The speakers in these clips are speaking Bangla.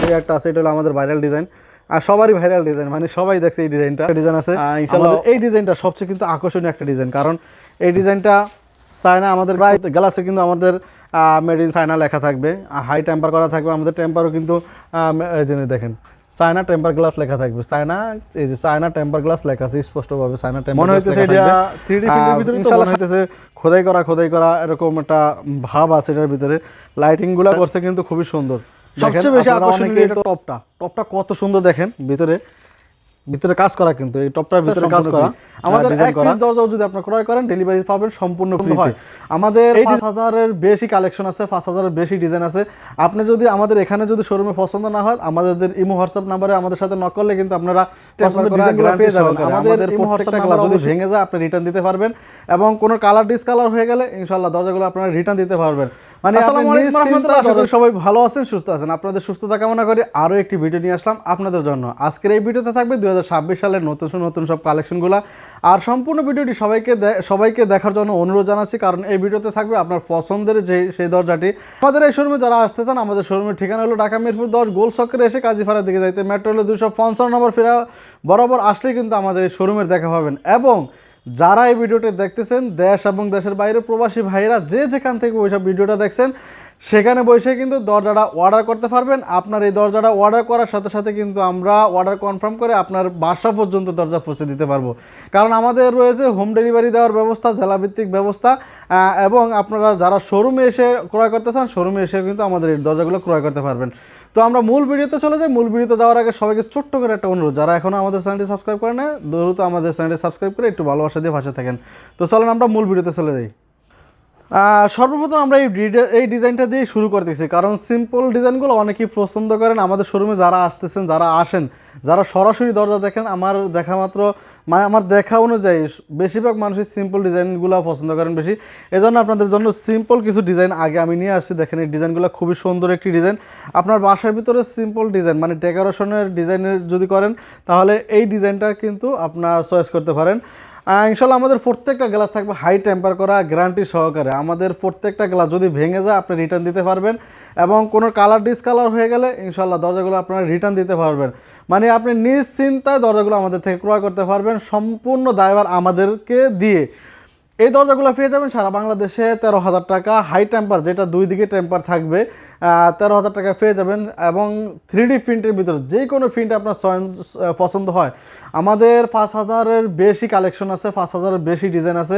এই একটা আছে, এটা হলো আমাদের ভাইরাল ডিজাইন, আর সবারই ভাইরাল ডিজাইন, মানে সবাই দেখছে এই ডিজাইনটা। ডিজাইন আছে ইনশাআল্লাহ। এই ডিজাইনটা সবচেয়ে কিন্তু আকর্ষণীয় একটা ডিজাইন, কারণ এই ডিজাইনটা চায়না আমাদের প্রায় গ্লাসে কিন্তু আমাদের মেড ইন চায়না লেখা থাকবে, হাই টেম্পার করা থাকবে। আমাদের টেম্পারও কিন্তু এই জন্য দেখেন চায়না টেম্পার গ্লাস লেখা থাকবে, চায়না, এই যে চায়না টেম্পার গ্লাস লেখা আছে স্পষ্টভাবে, চায়না টেম্পার। মনে হইতেছে এটা 3D প্রিন্টের ভিতরে, ইনশাআল্লাহ হইতেছে খোদাই করা এরকম একটা ভাব আছে এটার ভিতরে। লাইটিং গুলা করছে কিন্তু খুবই সুন্দর। সবচেয়ে বেশি আকর্ষণীয় এটা টপটা কত সুন্দর দেখেন, ভিতরে কাজ করা, কিন্তু এই টপটার ভিতরে কাজ করা। আমাদের এক পিস দরজাও যদি আপনি ক্রয় করেন ডেলিভারি পাবেন সম্পূর্ণ ফ্রিতে। আমাদের 5000 এর বেশি কালেকশন আছে, 5000 এর বেশি ডিজাইন আছে। আপনি যদি আমাদের এখানে যদি শোরুমে পছন্দ না হয়, আমাদের ইমো হোয়াটসঅ্যাপ নম্বরে আমাদের সাথে নক করলে কিন্তু আপনারা পছন্দের ডিজাইনগুলো পেয়ে যাবেন। আমাদের ইমো হোয়াটসঅ্যাপ নাম্বার যদি ভেঙে যায় আপনি রিটার্ন দিতে পারবেন, এবং কোন কালার ডিসকালার হয়ে গেলে ইনশাআল্লাহ দরজাগুলো আপনারা রিটার্ন দিতে পারবেন। মানে আসসালামু আলাইকুম ওয়া রাহমাতুল্লাহি, আশা করি সবাই ভালো আছেন, সুস্থ আছেন। আপনাদের সুস্থতা কামনা করি। আরো একটি ভিডিও নিয়ে আসলাম আপনাদের জন্য। আজকের এই ভিডিওতে থাকবে 2026 সালের নতুন সব কালেকশনগুলো, আর সম্পূর্ণ ভিডিওটি সবাইকে দেখার জন্য অনুরোধ জানাচ্ছি, কারণ এই ভিডিওতে থাকবে আপনার পছন্দের সেই দরজাটি। আমাদের এই শোরুমে যারা আসতে চান, আমাদের শোরুমের ঠিকানা হলো ঢাকা মিরপুর 10 গোল চক্করে এসে কাজীপাড়ার দিকে যাইতে মেট্রো রেল 255 নম্বর ফেরা বরাবর আসলেই কিন্তু আমাদের এই শোরুমের দেখা পাবেন। এবং যারা এই ভিডিওটি দেখতেছেন, দেশ এবং দেশের বাইরে প্রবাসী ভাইরা যে যেখান থেকে ওইসব ভিডিওটা দেখছেন, সেখানে বসে কিন্তু দরজাটা অর্ডার করতে পারবেন। আপনার এই দরজাটা অর্ডার করার সাথে সাথে কিন্তু আমরা অর্ডার কনফার্ম করে আপনার বাসা পর্যন্ত দরজা পৌঁছে দিতে পারবো, কারণ আমাদের রয়েছে হোম ডেলিভারি দেওয়ার ব্যবস্থা, জেলাভিত্তিক ব্যবস্থা। এবং আপনারা যারা শোরুমে এসে ক্রয় করতে চান, শোরুমে এসে কিন্তু আমাদের এই দরজাগুলো ক্রয় করতে পারবেন। তো আমরা মূল ভিডিওতে চলে যাই। মূল ভিডিওতে যাওয়ার আগে সবাইকে ছোট্ট করে একটা অনুরোধ, যারা এখনও আমাদের চ্যানেলটি সাবস্ক্রাইব করে না, দ্রুত আমাদের চ্যানেলটি সাবস্ক্রাইব করে একটু ভালোবাসা দিয়ে পাশে থাকেন। তো চলেন আমরা মূল ভিডিওতে চলে যাই। সর্বপ্রথম আমরা এই ডিজাইনটা দিয়ে শুরু করতেছি, কারণ সিম্পল ডিজাইনগুলো অনেকেই পছন্দ করেন। আমাদের শোরুমে যারা আসতেছেন, যারা আসেন, যারা সরাসরি দরজা দেখেন, আমার দেখা অনুযায়ী বেশিরভাগ মানুষই সিম্পল ডিজাইনগুলো পছন্দ করেন বেশি। এজন্য আপনাদের জন্য সিম্পল কিছু ডিজাইন আগে আমি নিয়ে আসছি। দেখেন এই ডিজাইনগুলো খুবই সুন্দর একটি ডিজাইন। আপনার বাসার ভিতরে সিম্পল ডিজাইন মানে ডেকোরেশনের ডিজাইনের যদি করেন, তাহলে এই ডিজাইনটা কিন্তু আপনার চয়েস করতে পারেন। ইনশাল্লাহ আমাদের প্রত্যেকটা গ্লাস থাকবে হাই টেম্পার করা, গ্যারান্টি সহকারে। আমাদের প্রত্যেকটা গ্লাস যদি ভেঙে যায় আপনি রিটার্ন দিতে পারবেন, এবং কোনো কালার ডিসকালার হয়ে গেলে ইনশাল্লাহ দরজাগুলো আপনারা রিটার্ন দিতে পারবেন। মানে আপনি নিশ্চিন্তায় দরজাগুলো আমাদের থেকে ক্রয় করতে পারবেন, সম্পূর্ণ দায়ভার আমাদেরকে দিয়ে। এই দরজাগুলো পেয়ে যাবেন সারা বাংলাদেশে 13,000 টাকা, হাই টেম্পার যেটা দুই দিকে টেম্পার থাকবে 13,000 টাকা পেয়ে যাবেন। এবং 3D প্রিন্টের ভিতরে যে কোনো প্রিন্ট আপনার পছন্দ হয়, আমাদের 5,000-এর বেশি কালেকশন আছে, 5,000-এর বেশি ডিজাইন আছে।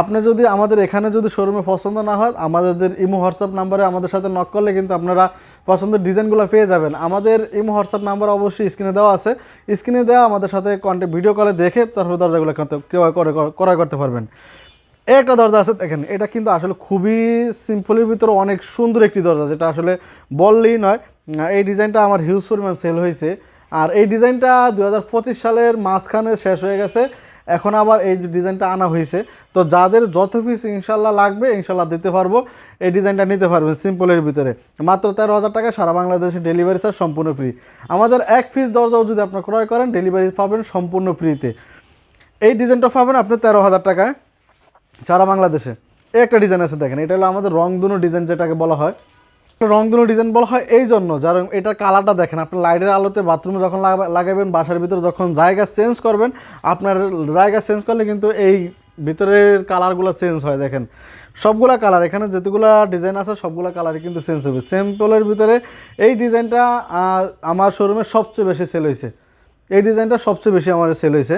আপনি যদি আমাদের এখানে যদি শোরুমে পছন্দ না হয়, আমাদের ইমো হোয়াটসঅ্যাপ নাম্বারে আমাদের সাথে নক করলে কিন্তু আপনারা পছন্দের ডিজাইনগুলো পেয়ে যাবেন। আমাদের ইমো হোয়াটসঅ্যাপ নাম্বার অবশ্যই স্ক্রিনে দেওয়া আছে, স্ক্রিনে দেওয়া আমাদের সাথে কন্ট্যাক্ট ভিডিও কলে দেখে তারপর দরজাগুলো ক্রয় করতে পারবেন। একটা দরজা আছে দেখেন, এটা কিন্তু আসলে খুবই সিম্পলের ভিতরে অনেক সুন্দর একটি দরজা, যেটা আসলে বললেই নয়। এই ডিজাইনটা আমার হিউজ পরিমাণ সেল হয়েছে, আর এই ডিজাইনটা 2025 সালের মাঝখানে শেষ হয়ে গেছে, এখন আবার এই ডিজাইনটা আনা হয়েছে। তো যাদের যত পিস ইনশাল্লাহ লাগবে ইনশাল্লাহ দিতে পারবো, এই ডিজাইনটা নিতে পারবেন সিম্পলের ভিতরে মাত্র 13,000 টাকা, সারা বাংলাদেশে ডেলিভারি চার্জ সম্পূর্ণ ফ্রি। আমাদের এক পিস দরজাও যদি আপনি ক্রয় করেন ডেলিভারি পাবেন সম্পূর্ণ ফ্রিতে। এই ডিজাইনটা পাবেন আপনি 13,000 টাকায় সারা বাংলাদেশে। একটা ডিজাইন আছে দেখেন, এটা হলো আমাদের রংধনু ডিজাইন, যেটাকে বলা হয় রংধনু ডিজাইন বলা হয় এই জন্য, যার এটার কালারটা দেখেন। আপনি লাইটের আলোতে বাথরুমে যখন লাগাবেন, বাসার ভিতরে যখন জায়গা চেঞ্জ করবেন, আপনার জায়গা চেঞ্জ করলে কিন্তু এই ভিতরের কালারগুলো চেঞ্জ হয়। দেখেন সবগুলা কালার, এখানে যেগুলো ডিজাইন আছে সবগুলো কালারই কিন্তু চেঞ্জ হবে। সিম্পলের ভিতরে এই ডিজাইনটা আমার শোরুমে সবচেয়ে বেশি সেল হয়েছে, এই ডিজাইনটা সবচেয়ে বেশি আমার সেল হয়েছে।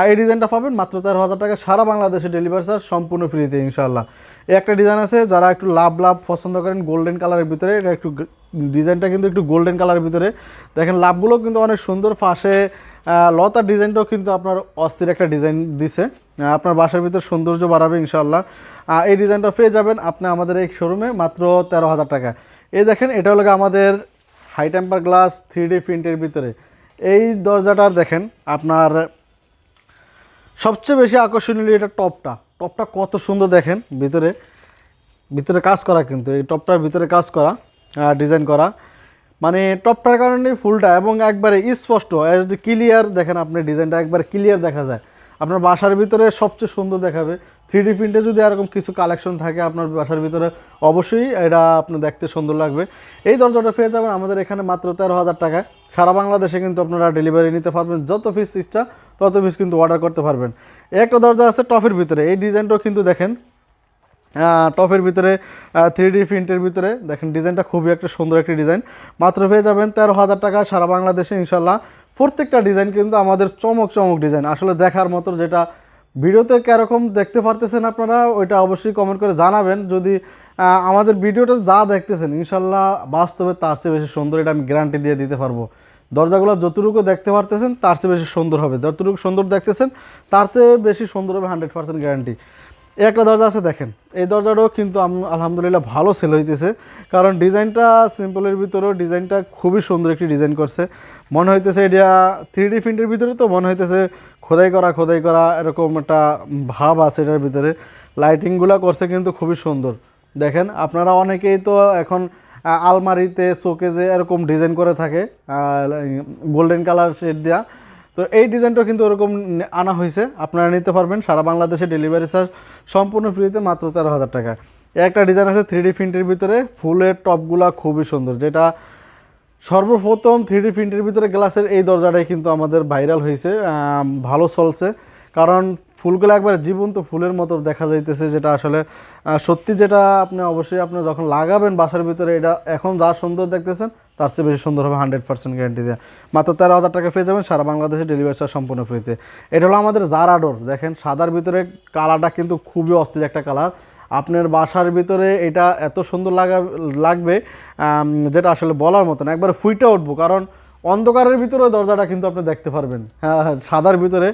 এই ডিজাইনটা পাবেন মাত্র 13,000 টাকা, সারা বাংলাদেশে ডেলিভারি চার্জ সম্পূর্ণ ফ্রিতে ইনশাআল্লাহ। এই একটা ডিজাইন আছে, যারা একটু লাভ পছন্দ করেন গোল্ডেন কালারের ভিতরে, এটা একটু ডিজাইনটা কিন্তু একটু গোল্ডেন কালারের ভিতরে। দেখেন লাভগুলো কিন্তু অনেক সুন্দর, পাশে লতার ডিজাইনটাও কিন্তু আপনার অস্থির একটা ডিজাইন দিছে, আপনার বাসার ভিতরে সৌন্দর্য বাড়াবে ইনশাআল্লাহ। এই ডিজাইনটা পেয়ে যাবেন আপনি আমাদের এই শোরুমে মাত্র 13,000 টাকা। এই দেখেন এটা হলো আমাদের হাই টেম্পার গ্লাস 3D প্রিন্টের ভিতরে। এই দরজাটার দেখেন আপনার সবচেয়ে বেশি আকর্ষণীয় এটা টপটা কত সুন্দর দেখেন, ভিতরে কাজ করা, কিন্তু এই টপটার ভিতরে কাজ করা, ডিজাইন করা, মানে টপটার কারণে ফুলটা এবং একবারে স্পষ্ট ক্লিয়ার দেখেন, আপনি ডিজাইনটা একবার ক্লিয়ার দেখা যায়। আপনার বাসার ভিতরে সবচেয়ে সুন্দর দেখাবে। 3D প্রিন্টে যদি এরকম কিছু কালেকশন থাকে আপনার বাসার ভিতরে, অবশ্যই এটা আপনার দেখতে সুন্দর লাগবে। এই দরজাটা পেয়ে যাবেন আমাদের এখানে মাত্র 13,000 টাকায়। সারা বাংলাদেশে কিন্তু আপনারা ডেলিভারি নিতে পারবেন, যত পিস ইচ্ছা তত পিস কিন্তু অর্ডার করতে পারবেন। একটা দরজা আছে টফের ভিতরে, এই ডিজাইনটাও কিন্তু দেখেন টপের ভিতরে 3D প্রিন্টের ভিতরে দেখেন, ডিজাইনটা খুবই একটা সুন্দর একটি ডিজাইন। মাত্র পেয়ে যাবেন 13,000 টাকা সারা বাংলাদেশে ইনশাল্লাহ। প্রত্যেকটা ডিজাইন কিন্তু আমাদের চমক চমক ডিজাইন, আসলে দেখার মতো। যেটা ভিডিওতে কীরকম দেখতে পারতেছেন আপনারা ওইটা অবশ্যই কমেন্ট করে জানাবেন। যদি আমাদের ভিডিওটা যা দেখতেছেন ইনশাল্লাহ বাস্তবে তার চেয়ে বেশি সুন্দর, এটা আমি গ্যারান্টি দিয়ে দিতে পারবো। দরজাগুলো যতটুকু দেখতে পারতেছেন তার চেয়ে বেশি সুন্দর হবে, যতটুকু সুন্দর দেখতেছেন তার চেয়ে বেশি সুন্দর হবে, 100% গ্যারান্টি। একটা দরজা আছে দেখেন, এই দরজাটাও কিন্তু আলহামদুলিল্লাহ ভালো সেল হইতেছে, কারণ ডিজাইনটা সিম্পলের ভিতরেও ডিজাইনটা খুবই সুন্দর একটি ডিজাইন করছে। মনে হইতেছে এটা 3D প্রিন্টের ভিতরে, তো মনে হইতেছে খোদাই করা এরকম একটা ভাব আছে এটার ভিতরে। লাইটিংগুলো করছে কিন্তু খুবই সুন্দর। দেখেন আপনারা অনেকেই তো এখন আলমারিতে শোকেজে এরকম ডিজাইন করে থাকে গোল্ডেন কালার শেড দেওয়া, তো এই ডিজাইনটা কিন্তু ওরকম আনা হয়েছে। আপনারা নিতে পারবেন, সারা বাংলাদেশে ডেলিভারি চার্জ সম্পূর্ণ ফ্রিতে, মাত্র 13,000 টাকা। একটা ডিজাইন আছে 3D প্রিন্টের ভিতরে, ফুলের টপগুলা খুবই সুন্দর। যেটা সর্বপ্রথম 3D প্রিন্টের ভিতরে গ্লাসের এই দরজাটাই কিন্তু আমাদের ভাইরাল হয়েছে, ভালো চলছে, কারণ ফুলগুলো একবার জীবন্ত ফুলের মতো দেখা যাইতেছে। যেটা আসলে সত্যি, যেটা আপনি অবশ্যই আপনি যখন লাগাবেন বাসার ভিতরে, এটা এখন যা সুন্দর দেখতেছেন তার চেয়ে বেশি সুন্দর হবে, 100% গ্যারান্টি দেওয়া। মাত্র 13,000 টাকা পেয়ে যাবেন সারা বাংলাদেশে ডেলিভারি চার্জ সম্পূর্ণ ফ্রিতে। এটা হলো আমাদের জারা ডোর। দেখেন সাদার ভিতরে কালারটা কিন্তু খুবই অস্থির একটা কালার। আপনার বাসার ভিতরে এটা এত সুন্দর লাগবে যেটা আসলে বলার মতো না, একবার ফুইটে উঠবো। কারণ অন্ধকারের ভিতরে দরজাটা কিন্তু আপনি দেখতে পারবেন, হ্যাঁ সাদার ভিতরে,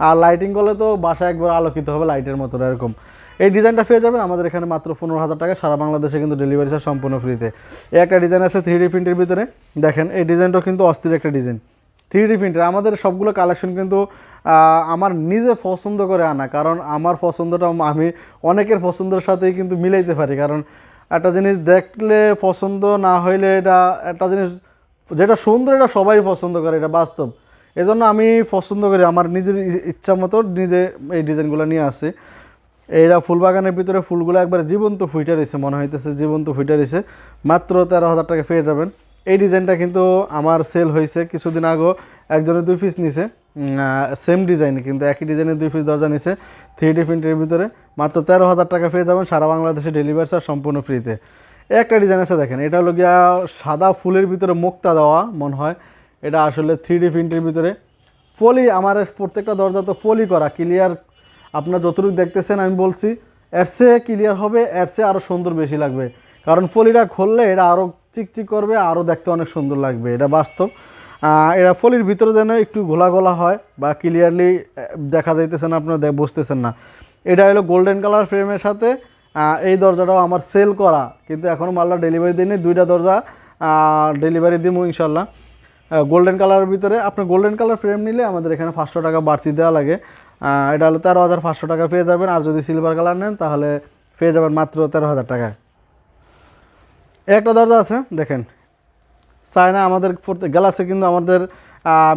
আর লাইটিং করলে তো বাসা একবার আলোকিত হবে লাইটের মতো এরকম। এই ডিজাইনটা পেয়ে যাবেন আমাদের এখানে মাত্র 15,000 টাকা সারা বাংলাদেশে কিন্তু ডেলিভারি চার্জ সম্পূর্ণ ফ্রিতে। এই একটা ডিজাইন আছে 3D প্রিন্টের ভিতরে, দেখেন এই ডিজাইনটাও কিন্তু অস্থির একটা ডিজাইন। 3D প্রিন্টের আমাদের সবগুলো কালেকশন কিন্তু আমার নিজে পছন্দ করে আনা, কারণ আমার পছন্দটা আমি অনেকের পছন্দের সাথেই কিন্তু মিলাইতে পারি। কারণ একটা জিনিস দেখলে পছন্দ না হইলে, এটা একটা জিনিস যেটা সুন্দর এটা সবাই পছন্দ করে, এটা বাস্তব। এজন্য আমি পছন্দ করি, আমার নিজের ইচ্ছা মতো নিজে এই ডিজাইনগুলো নিয়ে আসি। এইটা ফুলবাগানের ভিতরে ফুলগুলো একবার জীবন্ত ফুইটা রয়েছে, মনে হইতেছে জীবন্ত ফুইটা রয়েছে। মাত্র 13,000 টাকা পেয়ে যাবেন। এই ডিজাইনটা কিন্তু আমার সেল হয়েছে কিছুদিন আগেও, একজনে 2 পিস নিছে, সেম ডিজাইন কিন্তু একই ডিজাইনের 2 পিস দরজা নিছে 3D প্রিন্টের ভিতরে। মাত্র 13,000 টাকা পেয়ে যাবেন সারা বাংলাদেশে ডেলিভারি চার্জ সম্পূর্ণ ফ্রিতে। একটা ডিজাইন আছে দেখেন, এটা হলো গিয়া সাদা ফুলের ভিতরে মুক্তা দেওয়া মনে হয়, এটা আসলে 3D প্রিন্টের ভিতরে ফলি। আমার প্রত্যেকটা দরজা তো ফলি করা, ক্লিয়ার। আপনার যতটুকু দেখতেছেন আমি বলছি এর চেয়ে ক্লিয়ার হবে, এর চেয়ে আরও সুন্দর বেশি লাগবে, কারণ ফলিটা খুললে এটা আরও চিকচিক করবে, আরও দেখতে অনেক সুন্দর লাগবে, এটা বাস্তব। এরা ফলির ভিতরে যেন একটু ঘোলা হয় বা ক্লিয়ারলি দেখা যাইতেছে না, আপনারা বুঝতেছেন না। এটা হলো গোল্ডেন কালার ফ্রেমের সাথে। এই দরজাটাও আমার সেল করা, কিন্তু এখনও মাল্লা ডেলিভারি দিইনি। 2টা দরজা ডেলিভারি দিব ইনশাল্লাহ। গোল্ডেন কালারের ভিতরে আপনার গোল্ডেন কালার ফ্রেম নিলে আমাদের এখানে 500 টাকা বাড়তি দেওয়া লাগে। এটা হলো 13,500 টাকা পেয়ে যাবেন। আর যদি সিলভার কালার নেন তাহলে পেয়ে যাবেন মাত্র 13,000 টাকায়। একটা দরজা আছে দেখেন, চায়না, আমাদের গ্লাসে কিন্তু আমাদের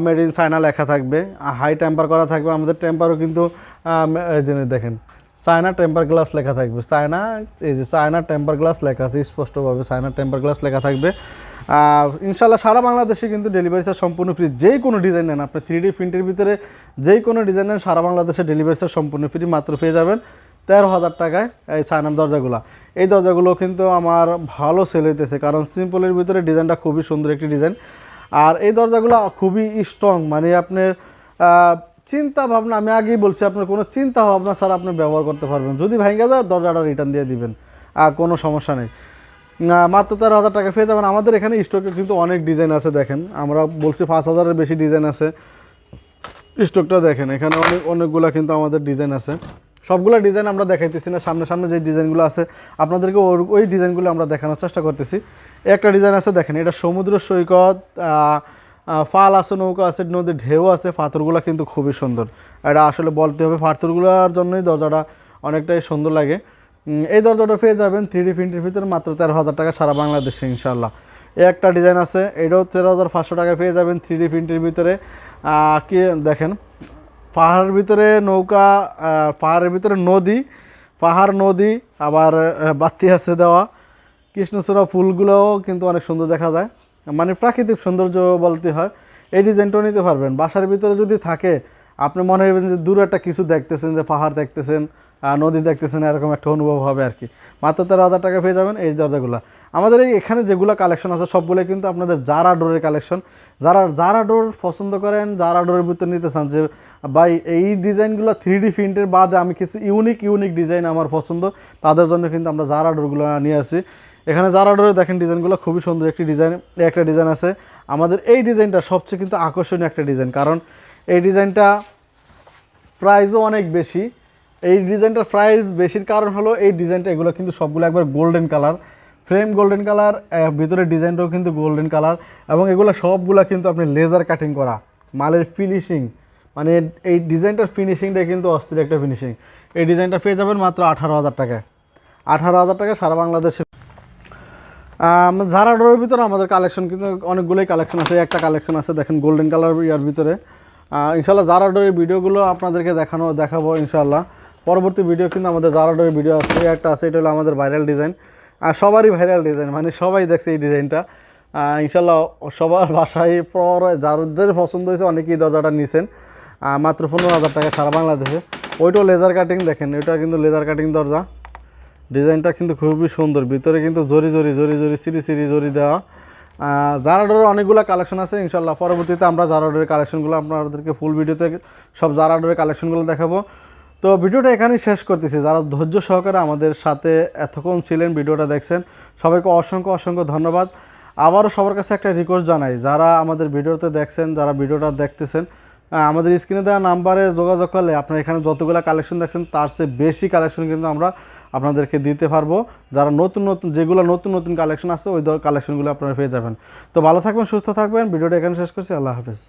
মেড ইন চায়না লেখা থাকবে, হাই টেম্পার করা থাকবে। আমাদের টেম্পারও কিন্তু দেখেন চায়না টেম্পার গ্লাস লেখা থাকবে, চায়না, এই যে চায়না টেম্পার গ্লাস লেখা আছে স্পষ্টভাবে, চায়না টেম্পার গ্লাস লেখা থাকবে। ইনশাল্লাহ সারা বাংলাদেশে কিন্তু ডেলিভারি চার্জ সম্পূর্ণ ফ্রি। যেই কোনো ডিজাইন নেন আপনি 3D প্রিন্টের ভিতরে, যেই কোনো ডিজাইন নেন সারা বাংলাদেশে ডেলিভারি চার্জ সম্পূর্ণ ফ্রি, মাত্র পেয়ে যাবেন 13,000 টাকায় এই চায়নার দরজাগুলো। এই দরজাগুলো কিন্তু আমার ভালো সেল হইতেছে, কারণ সিম্পলের ভিতরে ডিজাইনটা খুবই সুন্দর একটি ডিজাইন। আর এই দরজাগুলো খুবই স্ট্রং, মানে আপনার চিন্তা ভাবনা, আমি আগেই বলছি, আপনার কোনো চিন্তা ভাবনা ছাড়া আপনি ব্যবহার করতে পারবেন। যদি ভাঙে যায় দরজাটা রিটার্ন দিয়ে দিবেন, আর কোনো সমস্যা নেই। মাত্র 13,000 টাকা পেয়ে যাবেন। আমাদের এখানে স্টকে কিন্তু অনেক ডিজাইন আছে, দেখেন আমরা বলছি 5,000-এর বেশি ডিজাইন আছে। স্টকটা দেখেন, এখানে অনেকগুলো কিন্তু আমাদের ডিজাইন আছে। সবগুলো ডিজাইন আমরা দেখাইতেছি না, সামনে যে ডিজাইনগুলো আছে আপনাদেরকে ওই ডিজাইনগুলো আমরা দেখানোর চেষ্টা করতেছি। একটা ডিজাইন আছে দেখেন, এটা সমুদ্র সৈকত, ফাল আছে, নৌকা আছে, নদীর ঢেউ আছে, পাথরগুলো কিন্তু খুবই সুন্দর। এটা আসলে বলতে হবে, পাথরগুলোর জন্যই দরজাটা অনেকটাই সুন্দর লাগে। এই দরজাটা পেয়ে যাবেন 3D প্রিন্টের ভিতরে মাত্র 13,000 টাকা সারা বাংলাদেশে ইনশাল্লাহ। একটা ডিজাইন আছে, এটাও 13,500 টাকা পেয়ে যাবেন 3D প্রিন্টের ভিতরে। কি দেখেন পাহাড়ের ভিতরে নৌকা, পাহাড়ের ভিতরে নদী, পাহাড় নদী, আবার বাতি আছে দেওয়া, কৃষ্ণচূড়া ফুলগুলোও কিন্তু অনেক সুন্দর দেখা যায়, মানে প্রাকৃতিক সৌন্দর্য বলতে হয়। এই ডিজাইনটাও নিতে পারবেন। বাসার ভিতরে যদি থাকে, আপনি মনে হবেন যে দূরে একটা কিছু দেখতেছেন, যে পাহাড় দেখতেছেন, নদী দেখতেছেন, এরকম একটা অনুভব হবে আর কি। মাত্র 13,000 টাকা পেয়ে যাবেন এই দরজাগুলো। আমাদের এই এখানে যেগুলো কালেকশন আছে সবগুলো কিন্তু আপনাদের জারা ডোরের কালেকশন। যারা জারা ডোর পছন্দ করেন, জারা ডোরের ভিতরে নিতে চান যে ভাই এই ডিজাইনগুলো 3D প্রিন্টের বাদে আমি কিছু ইউনিক ডিজাইন আমার পছন্দ, তাদের জন্য কিন্তু আমরা জারা ডোরগুলো নিয়ে আসি। এখানে জারা ডোরে দেখেন ডিজাইনগুলো খুবই সুন্দর একটি ডিজাইন, একটা ডিজাইন আছে আমাদের। এই ডিজাইনটা সবচেয়ে কিন্তু আকর্ষণীয় একটা ডিজাইন, কারণ এই ডিজাইনটা প্রাইসও অনেক বেশি। এই ডিজাইনটার প্রাইস বেশির কারণ হলো এই ডিজাইনটা, এগুলো কিন্তু সবগুলো একবার golden colour, frame golden colour, ভিতরে ডিজাইনটাও কিন্তু গোল্ডেন কালার, এবং এগুলো সবগুলো কিন্তু আপনি লেজার কাটিং করা, মালের ফিনিশিং, মানে এই ডিজাইনটার ফিনিশিংটা কিন্তু অস্থির একটা ফিনিশিং। এই ডিজাইনটা পেয়ে যাবেন মাত্র 18,000 টাকায়। 18,000 টাকা সারা বাংলাদেশে। জারা ডোরের ভিতরে আমাদের কালেকশন কিন্তু অনেকগুলোই কালেকশন আছে। একটা কালেকশন আছে দেখেন গোল্ডেন কালার ইয়ার ভিতরে। ইনশাল্লাহ জারা ডোরের ভিডিওগুলো আপনাদেরকে দেখাবো ইনশাল্লাহ। পরবর্তী ভিডিও কিন্তু আমাদের জারা ডোরের ভিডিও আছে, একটা আছে, এটা হলো আমাদের ভাইরাল ডিজাইন, আর সবারই ভাইরাল ডিজাইন, মানে সবাই দেখছে এই ডিজাইনটা। ইনশাল্লাহ সবার বাসায় পর যাদের পছন্দ হয়েছে অনেকেই দরজাটা নিছেন। মাত্র 15,000 টাকা সারা বাংলাদেশে। ওইটাও লেজার কাটিং, দেখেন এটা কিন্তু লেজার কাটিং দরজা। ডিজাইনটা কিন্তু খুবই সুন্দর, ভিতরে কিন্তু জরি সিরি জরি দেওয়া। জারা ডোরের অনেকগুলো কালেকশন আছে ইনশাল্লাহ। পরবর্তীতে আমরা জারা ডোরের কালেকশনগুলো আপনাদেরকে ফুল ভিডিওতে সব জারা ডোরের কালেকশনগুলো দেখাবো। তো ভিডিওটা এখানেই শেষ করতেছি। যারা ধৈর্য সহকারে আমাদের সাথে এতক্ষণ ছিলেন, ভিডিওটা দেখছেন, সবাইকে অসংখ্য ধন্যবাদ। আবারও সবার কাছে একটা রিকোয়েস্ট জানাই, যারা আমাদের ভিডিওতে দেখছেন, যারা ভিডিওটা দেখতেছেন, আমাদের স্ক্রিনে দেওয়া নাম্বারে যোগাযোগ করলে আপনার এখানে যতগুলো কালেকশন দেখছেন তার চেয়ে বেশি কালেকশন কিন্তু আমরা আপনাদেরকে দিতে পারবো। যারা যেগুলো নতুন কালেকশন আছে ওই কালেকশনগুলো আপনারা পেয়ে যাবেন। তো ভালো থাকবেন, সুস্থ থাকবেন। ভিডিওটা এখানে শেষ করছি। আল্লাহ হাফেজ।